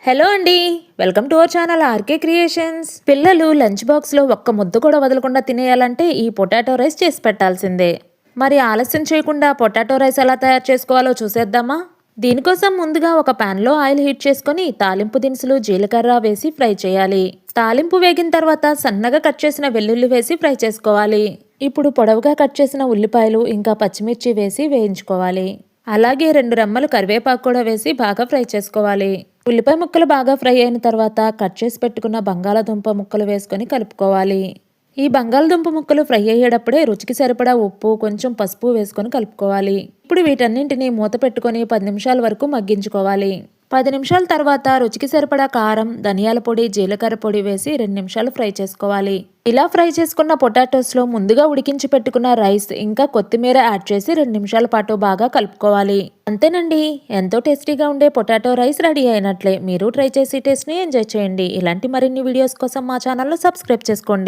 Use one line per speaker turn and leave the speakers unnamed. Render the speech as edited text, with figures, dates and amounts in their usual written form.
Hello అండి, welcome to our channel RK Creations. పిల్లలు lunch బాక్స్లో ఒక్క ముద్ద కూడా వదలకుండా తినేయాలంటే ఈ పొటాటో రైస్ చేసి పెట్టాల్సిందే. మరి ఆలస్యం చేయకుండా పొటాటో రైస్ ఎలా తయారు చేసుకోవాలో చూసేద్దామా. దీనికోసం ముందుగా ఒక ప్యాన్లో ఆయిల్ హీట్ చేసుకొని తాలింపు దినుసులు జీలకర్ర వేసి ఫ్రై చేయాలి. తాలింపు వేగిన తర్వాత సన్నగా కట్ చేసిన వెల్లుల్లి వేసి ఫ్రై చేసుకోవాలి. ఇప్పుడు పొడవుగా కట్ చేసిన ఉల్లిపాయలు ఇంకా పచ్చిమిర్చి వేసి వేయించుకోవాలి. అలాగే 2 రెమ్మలు కరివేపాకు కూడా వేసి బాగా ఫ్రై చేసుకోవాలి. ఉల్లిపాయ ముక్కలు బాగా ఫ్రై అయిన తర్వాత కట్ చేసి పెట్టుకున్న బంగాళాదుంప ముక్కలు వేసుకొని కలుపుకోవాలి. ఈ బంగాళదుంప ముక్కలు ఫ్రై అయ్యేటప్పుడే రుచికి సరిపడా ఉప్పు కొంచెం పసుపు వేసుకొని కలుపుకోవాలి. ఇప్పుడు వీటన్నింటినీ మూత పెట్టుకొని 10 నిమిషాల వరకు మగ్గించుకోవాలి. 10 నిమిషాల తర్వాత రుచికి సరిపడా కారం, ధనియాల పొడి, జీలకర్ర పొడి వేసి 2 నిమిషాలు ఫ్రై చేసుకోవాలి. ఇలా ఫ్రై చేసుకున్న పొటాటోస్లో ముందుగా ఉడికించి పెట్టుకున్న రైస్ ఇంకా కొత్తిమీర యాడ్ చేసి 2 నిమిషాల పాటు బాగా కలుపుకోవాలి. అంతేనండి, ఎంతో టేస్టీగా ఉండే పొటాటో రైస్ రెడీ అయినట్లే. మీరు ట్రై చేసి టేస్ట్ని ఎంజాయ్ చేయండి. ఇలాంటి మరిన్ని వీడియోస్ కోసం మా ఛానల్ను సబ్స్క్రైబ్ చేసుకోండి.